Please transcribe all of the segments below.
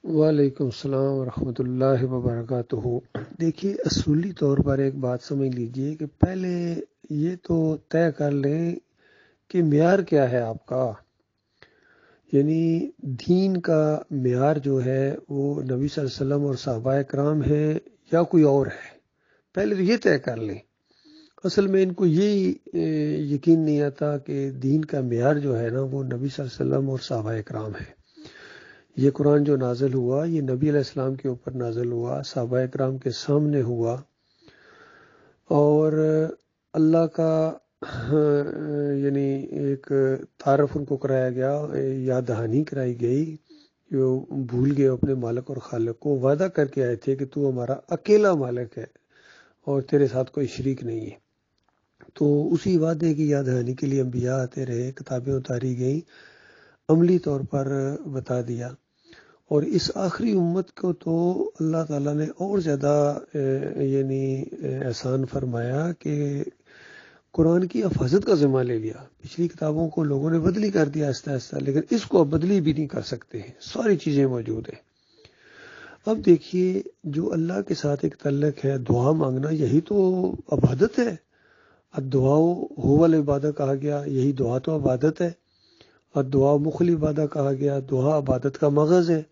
وعلیکم السلام ورحمۃ اللہ وبرکاتہ۔ دیکھیے، اصولی طور پر ایک بات سمجھ لیجئے کہ پہلے یہ تو طے کر لیں کہ معیار کیا ہے آپ کا، یعنی دین کا معیار جو ہے وہ نبی صلی اللہ علیہ وسلم اور صحابہ کرام ہے یا کوئی اور ہے۔ پہلے تو یہ طے کر لیں۔ اصل میں ان کو یہی یقین نہیں آتا کہ دین کا معیار جو ہے نا وہ نبی صلی اللہ علیہ وسلم اور صحابہ کرام ہے۔ یہ قرآن جو نازل ہوا یہ نبی علیہ السلام کے اوپر نازل ہوا، صحابہ کرام کے سامنے ہوا، اور اللہ کا یعنی ایک تعارف ان کو کرایا گیا، یاد دہانی کرائی گئی۔ جو بھول گئے اپنے مالک اور خالق کو، وعدہ کر کے آئے تھے کہ تو ہمارا اکیلا مالک ہے اور تیرے ساتھ کوئی شریک نہیں ہے۔ تو اسی وعدے کی یاد دہانی کے لیے انبیاء آتے رہے، کتابیں اتاری گئیں، عملی طور پر بتا دیا۔ اور اس آخری امت کو تو اللہ تعالیٰ نے اور زیادہ یعنی احسان فرمایا کہ قرآن کی حفاظت کا ذمہ لے لیا۔ پچھلی کتابوں کو لوگوں نے بدلی کر دیا آہستہ آہستہ، لیکن اس کو اب بدلی بھی نہیں کر سکتے ہیں، ساری چیزیں موجود ہیں۔ اب دیکھیے، جو اللہ کے ساتھ ایک تعلق ہے، دعا مانگنا، یہی تو عبادت ہے۔ الدعاء هو العبادہ کہا گیا، یہی دعا تو عبادت ہے۔ الدعاء مخ العبادہ کہا گیا، دعا عبادت کا مغز ہے۔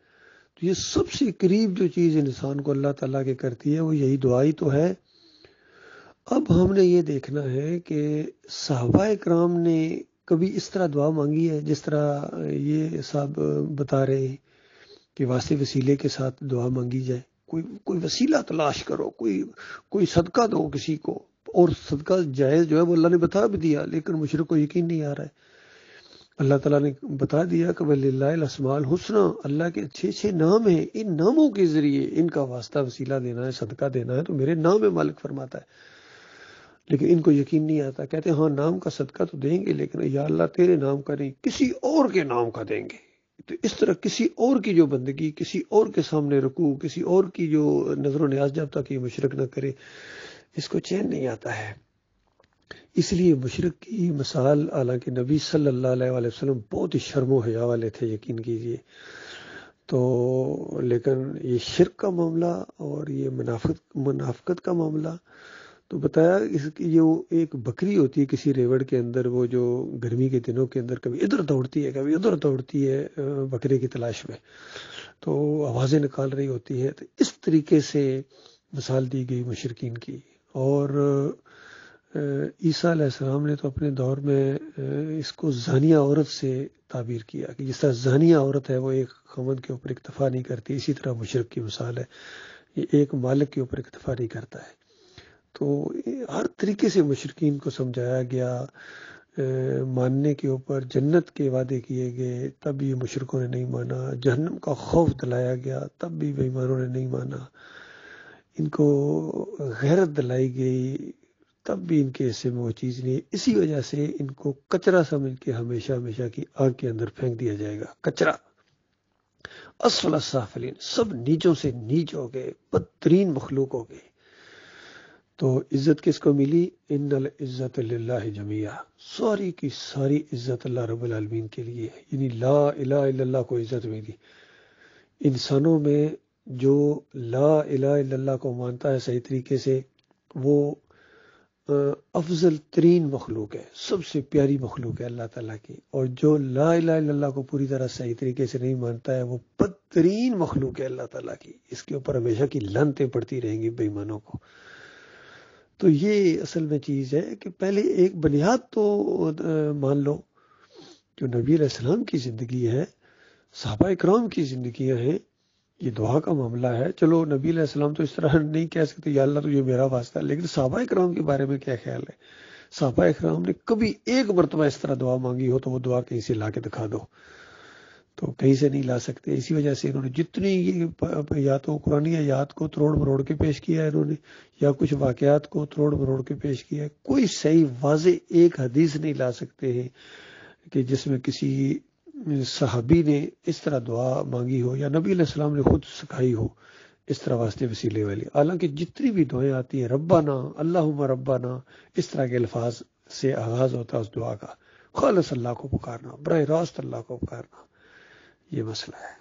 تو یہ سب سے قریب جو چیز انسان کو اللہ تعالیٰ کے کرتی ہے وہ یہی دعا ہی تو ہے۔ اب ہم نے یہ دیکھنا ہے کہ صحابہ کرام نے کبھی اس طرح دعا مانگی ہے جس طرح یہ صاحب بتا رہے ہیں کہ واسطے وسیلے کے ساتھ دعا مانگی جائے؟ کوئی وسیلہ تلاش کرو، کوئی صدقہ دو کسی کو، اور صدقہ جائز جو ہے وہ اللہ نے بتا بھی دیا، لیکن مشرک کو یقین نہیں آ رہا ہے۔ اللہ تعالیٰ نے بتا دیا کہ وَلِلَّهِ الْأَسْمَاءُ الْحُسْنَىٰ، اللہ کے اچھے اچھے نام ہیں، ان ناموں کے ذریعے ان کا واسطہ وسیلہ دینا ہے، صدقہ دینا ہے، تو میرے نام میں مالک فرماتا ہے۔ لیکن ان کو یقین نہیں آتا، کہتے ہیں ہاں نام کا صدقہ تو دیں گے، لیکن یا اللہ تیرے نام کا نہیں، کسی اور کے نام کا دیں گے۔ تو اس طرح کسی اور کی جو بندگی، کسی اور کے سامنے رکوع، کسی اور کی جو نظر و نیاز، جب تک یہ مشرک نہ کرے اس کو چین نہیں آتا ہے۔ اس لیے مشرک کی مثال، حالانکہ نبی صلی اللہ علیہ وسلم بہت ہی شرم و حیا والے تھے، یقین کیجئے، تو لیکن یہ شرک کا معاملہ اور یہ منافقت کا معاملہ تو بتایا، اس کی یہ ایک بکری ہوتی ہے کسی ریوڑ کے اندر، وہ جو گرمی کے دنوں کے اندر کبھی ادھر دوڑتی ہے کبھی ادھر دوڑتی ہے بکرے کی تلاش میں، تو آوازیں نکال رہی ہوتی ہے۔ تو اس طریقے سے مثال دی گئی مشرکین کی۔ اور عیسیٰ علیہ السلام نے تو اپنے دور میں اس کو زانیہ عورت سے تعبیر کیا کہ جس طرح زانیہ عورت ہے وہ ایک خاوند کے اوپر اکتفا نہیں کرتی، اسی طرح مشرک کی مثال ہے، یہ ایک مالک کے اوپر اکتفا نہیں کرتا ہے۔ تو ہر طریقے سے مشرکین کو سمجھایا گیا، ماننے کے اوپر جنت کے وعدے کیے گئے، تب بھی مشرکوں نے نہیں مانا، جہنم کا خوف دلایا گیا، تب بھی بے ایمانوں نے نہیں مانا، ان کو غیرت دلائی گئی، تب بھی ان کے حصے میں وہ چیز نہیں ہے۔ اسی وجہ سے ان کو کچرا سمجھ کے ہمیشہ ہمیشہ کی آگ کے اندر پھینک دیا جائے گا۔ کچرا، اسفل السافلین، سب نیچوں سے نیچ ہو گئے، بدترین مخلوق ہو گئے۔ تو عزت کس کو ملی؟ ان العزت للہ جمیعا، ساری کی ساری عزت اللہ رب العالمین کے لیے، یعنی لا الہ الا اللہ کو عزت ملی۔ انسانوں میں جو لا الہ الا اللہ کو مانتا ہے صحیح طریقے سے، وہ افضل ترین مخلوق ہے، سب سے پیاری مخلوق ہے اللہ تعالیٰ کی۔ اور جو لا الہ الا اللہ کو پوری طرح صحیح طریقے سے نہیں مانتا ہے، وہ بدترین مخلوق ہے اللہ تعالیٰ کی، اس کے اوپر ہمیشہ کی لعنتیں پڑتی رہیں گی بے ایمانوں کو۔ تو یہ اصل میں چیز ہے کہ پہلے ایک بنیاد تو مان لو، جو نبی علیہ السلام کی زندگی ہے، صحابہ اکرام کی زندگیاں ہیں، یہ دعا کا معاملہ ہے۔ چلو نبی علیہ السلام تو اس طرح نہیں کہہ سکتے یا اللہ تجھے میرا واسطہ ہے، لیکن صحابہ اکرام کے بارے میں کیا خیال ہے؟ صحابہ اکرام نے کبھی ایک مرتبہ اس طرح دعا مانگی ہو تو وہ دعا کہیں سے لا کے دکھا دو، تو کہیں سے نہیں لا سکتے۔ اسی وجہ سے انہوں نے جتنی یا تو قرآن آیات کو تروڑ مروڑ کے پیش کیا ہے انہوں نے، یا کچھ واقعات کو تروڑ مروڑ کے پیش کیا ہے، کوئی صحیح واضح ایک حدیث نہیں لا سکتے ہیں کہ جس میں کسی صحابی نے اس طرح دعا مانگی ہو یا نبی علیہ السلام نے خود سکھائی ہو اس طرح واسطے وسیلے والی۔ حالانکہ جتنی بھی دعائیں آتی ہیں، ربنا، اللہم ربنا، اس طرح کے الفاظ سے آغاز ہوتا ہے اس دعا کا، خالص اللہ کو پکارنا، براہ راست اللہ کو پکارنا، یہ مسئلہ ہے۔